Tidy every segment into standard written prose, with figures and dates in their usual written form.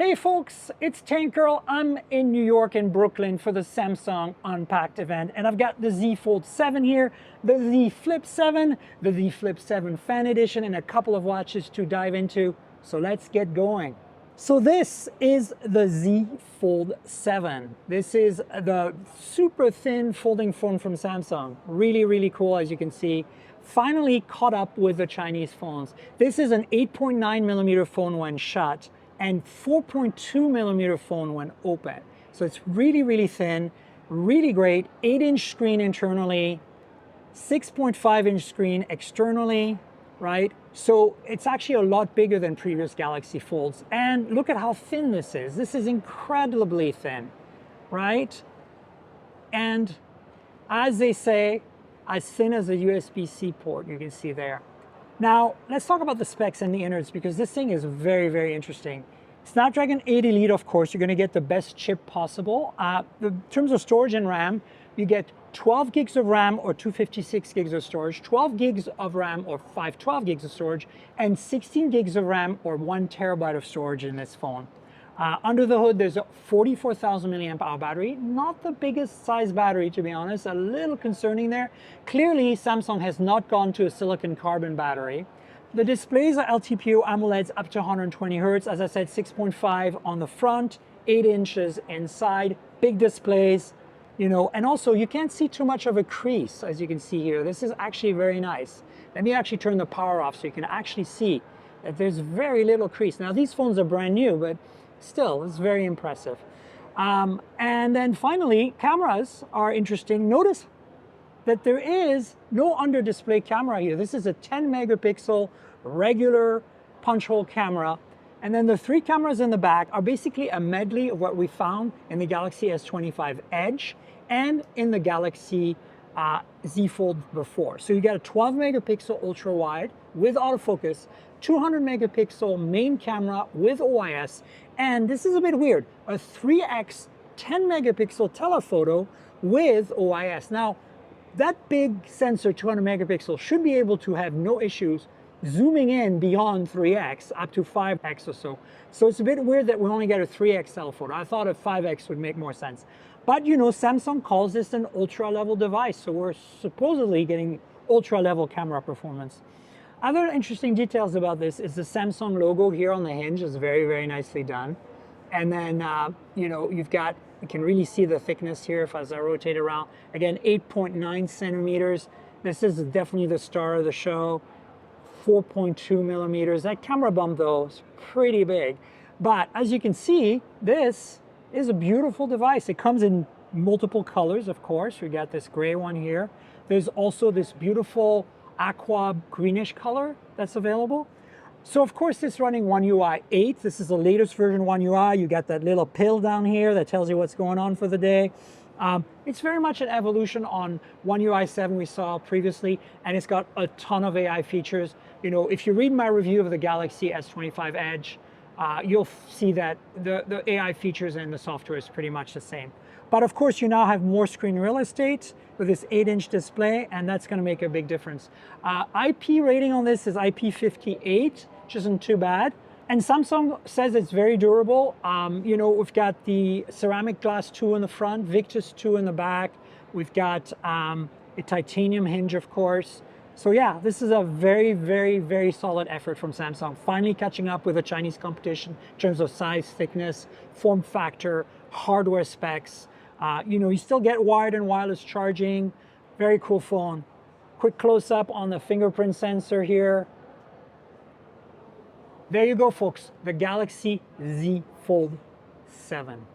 Hey folks, it's Tank Girl. I'm in New York in Brooklyn for the Samsung Unpacked event, and I've got the Z Fold7 here, the Z Flip7, the Z Flip7 Fan Edition, and a couple of watches to dive into. So let's get going. So this is the Z Fold7. This is the super thin folding phone from Samsung. Really, really cool, as you can see. Finally caught up with the Chinese phones. This is an 8.9 millimeter phone when shut, and 4.2 millimeter phone when open. So it's really, really thin, really great. 8-inch screen internally, 6.5-inch screen externally, right? So it's actually a lot bigger than previous Galaxy Folds. And look at how thin this is. This is incredibly thin, right? And as they say, as thin as a USB-C port, you can see there. Now, let's talk about the specs and the innards, because this thing is very, very interesting. Snapdragon 8 Elite, of course, you're going to get the best chip possible. In terms of storage and RAM, you get 12 gigs of RAM or 256 gigs of storage, 12 gigs of RAM or 512 gigs of storage, and 16 gigs of RAM or 1 terabyte of storage in this phone. Under the hood, there's a 44,000 milliamp hour battery. Not the biggest size battery, to be honest, a little concerning there. Clearly, Samsung has not gone to a silicon carbon battery. The displays are LTPO AMOLEDs up to 120 Hertz. As I said, 6.5 on the front, 8 inches inside, big displays, you know, and also you can't see too much of a crease, as you can see here. This is actually very nice. Let me actually turn the power off so you can actually see that there's very little crease. Now, these phones are brand new, but still, it's very impressive. And then finally, cameras are interesting. Notice that there is no under display camera here. This is a 10 megapixel regular punch hole camera. And then the 3 cameras in the back are basically a medley of what we found in the Galaxy S25 Edge and in the Galaxy Z Fold before. So you got a 12 megapixel ultra wide with autofocus, 200 megapixel main camera with OIS, and this is a bit weird, a 3x 10 megapixel telephoto with OIS. Now, that big sensor, 200 megapixels, should be able to have no issues zooming in beyond 3x, up to 5x or so. So it's a bit weird that we only get a 3x telephoto. I thought a 5x would make more sense. But you know, Samsung calls this an ultra-level device, so we're supposedly getting ultra-level camera performance. Other interesting details about this is the Samsung logo here on the hinge is very, very nicely done. And then, you know, you can really see the thickness here as I rotate around. Again, 8.9 centimeters. This is definitely the star of the show. 4.2 millimeters. That camera bump, though, is pretty big. But as you can see, this is a beautiful device. It comes in multiple colors, of course. We got this gray one here. There's also this beautiful aqua greenish color that's available. So of course this running One UI 8. This is the latest version One UI. You got that little pill down here that tells you what's going on for the day. It's very much an evolution on One UI 7 we saw previously, and it's got a ton of AI features. You know, if you read my review of the Galaxy S25 Edge, you'll see that the AI features and the software is pretty much the same. But of course, you now have more screen real estate with this 8-inch display, and that's going to make a big difference. IP rating on this is IP58, which isn't too bad. And Samsung says it's very durable. You know, we've got the ceramic glass 2 in the front, Victus 2 in the back. We've got a titanium hinge, of course. So yeah, this is a very, very, very solid effort from Samsung. Finally catching up with the Chinese competition in terms of size, thickness, form factor, hardware specs. You know, you still get wired and wireless charging. Very cool phone. Quick close-up on the fingerprint sensor here. There you go, folks, the Galaxy Z Fold 7.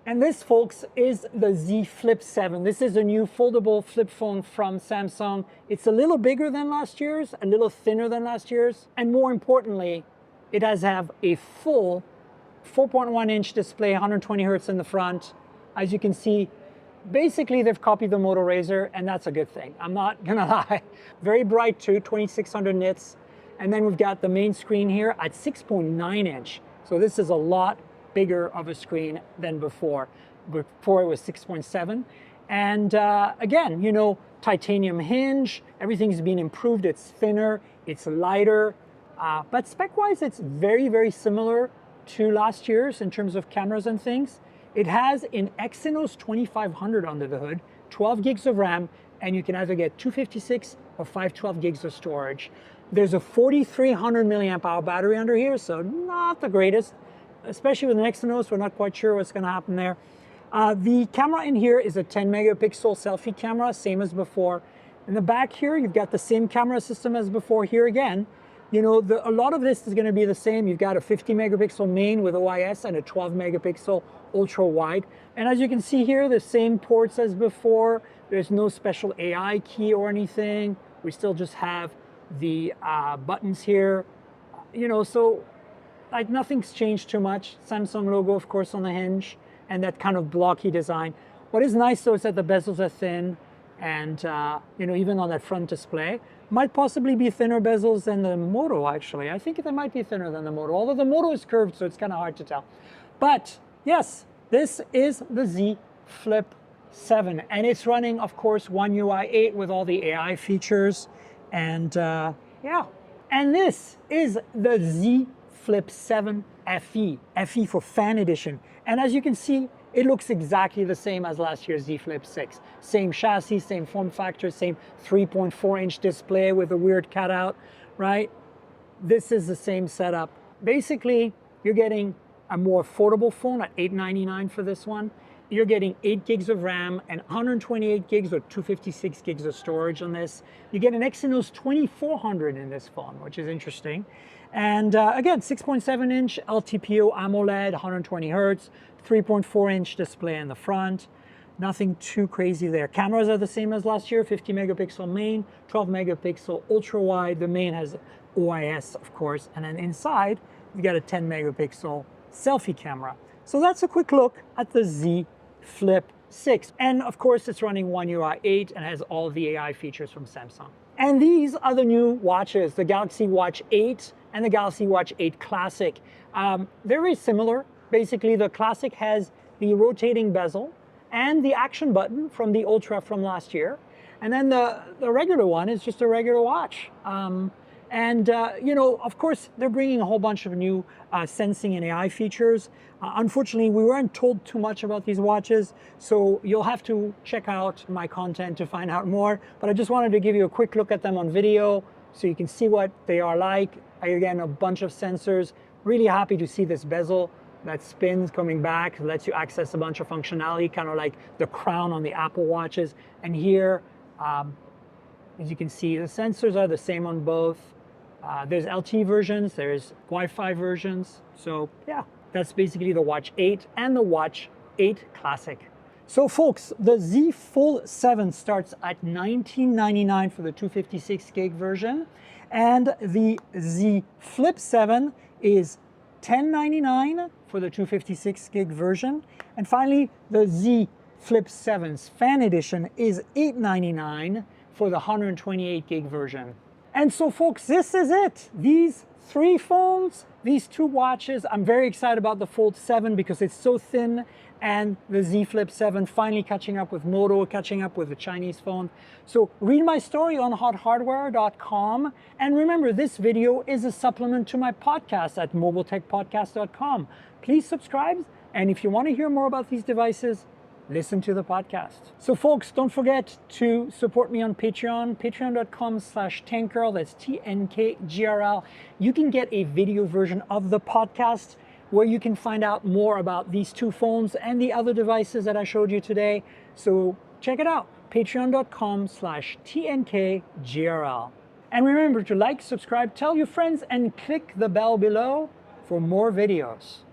And this, folks, is the Z Flip7. This is a new foldable flip phone from Samsung. It's a little bigger than last year's, a little thinner than last year's, and more importantly, it does have a full 4.1-inch display, 120 Hertz in the front. As you can see, basically they've copied the Moto Razr, and that's a good thing. I'm not gonna lie. Very bright too, 2600 nits. And then we've got the main screen here at 6.9 inch. So this is a lot bigger of a screen than before. Before it was 6.7. And again, you know, titanium hinge, everything's been improved. It's thinner, it's lighter. But spec-wise, it's very, very similar to last year's in terms of cameras and things. It has an Exynos 2500 under the hood, 12 gigs of RAM, and you can either get 256 or 512 gigs of storage. There's a 4300 milliamp hour battery under here, so not the greatest, especially with an Exynos. We're not quite sure what's going to happen there. The camera in here is a 10 megapixel selfie camera, same as before. In the back here, you've got the same camera system as before. Here again, you know, a lot of this is going to be the same. You've got a 50 megapixel main with OIS and a 12 megapixel ultra wide. And as you can see here, the same ports as before. There's no special AI key or anything. We still just have the buttons here. You know, so like nothing's changed too much. Samsung logo, of course, on the hinge, and that kind of blocky design. What is nice though is that the bezels are thin, and you know, even on that front display, might possibly be thinner bezels than the Moto. Actually, I think they might be thinner than the Moto, although the Moto is curved, so it's kind of hard to tell. But yes, this is the Z Flip 7, and it's running, of course, One UI 8 with all the AI features, and yeah. And this is the Z Flip 7 FE, FE for Fan Edition. And as you can see, it looks exactly the same as last year's Z Flip 6. Same chassis, same form factor, same 3.4-inch display with a weird cutout, right? This is the same setup. Basically, you're getting a more affordable phone at $899 for this one. You're getting 8 gigs of RAM and 128 gigs or 256 gigs of storage on this. You get an Exynos 2400 in this phone, which is interesting. And again, 6.7-inch LTPO AMOLED, 120 hertz, 3.4-inch display in the front. Nothing too crazy there. Cameras are the same as last year, 50 megapixel main, 12 megapixel ultra wide. The main has OIS, of course. And then inside, you got a 10 megapixel selfie camera. So that's a quick look at the Z Flip 6. And of course, it's running One UI 8 and has all the AI features from Samsung. And these are the new watches, the Galaxy Watch 8 and the Galaxy Watch 8 Classic. They're very similar. Basically, the Classic has the rotating bezel and the action button from the Ultra from last year. And then the regular one is just a regular watch. You know, of course, they're bringing a whole bunch of new sensing and AI features. Unfortunately, we weren't told too much about these watches, so you'll have to check out my content to find out more. But I just wanted to give you a quick look at them on video so you can see what they are like. Again, a bunch of sensors. Really happy to see this bezel that spins coming back, lets you access a bunch of functionality, kind of like the crown on the Apple Watches. And here, as you can see, the sensors are the same on both. There's LTE versions, there's Wi-Fi versions. So yeah, that's basically the Watch 8 and the Watch 8 Classic. So folks, the Z Fold 7 starts at $1999 for the 256 gig version. And the Z Flip 7 is $1099 for the 256 gig version. And finally, the Z Flip 7's Fan Edition is $899 for the 128 gig version. And so folks, this is it. These 3 phones, these 2 watches. I'm very excited about the Fold 7 because it's so thin, and the Z Flip 7 finally catching up with Moto, catching up with the Chinese phone. So read my story on hothardware.com. And remember, this video is a supplement to my podcast at mobiletechpodcast.com. Please subscribe. And if you want to hear more about these devices, listen to the podcast. So folks, don't forget to support me on Patreon, patreon.com/tankgirl, that's TNKGRL. You can get a video version of the podcast where you can find out more about these 2 phones and the other devices that I showed you today. So check it out, patreon.com/TNKGRL. And remember to like, subscribe, tell your friends, and click the bell below for more videos.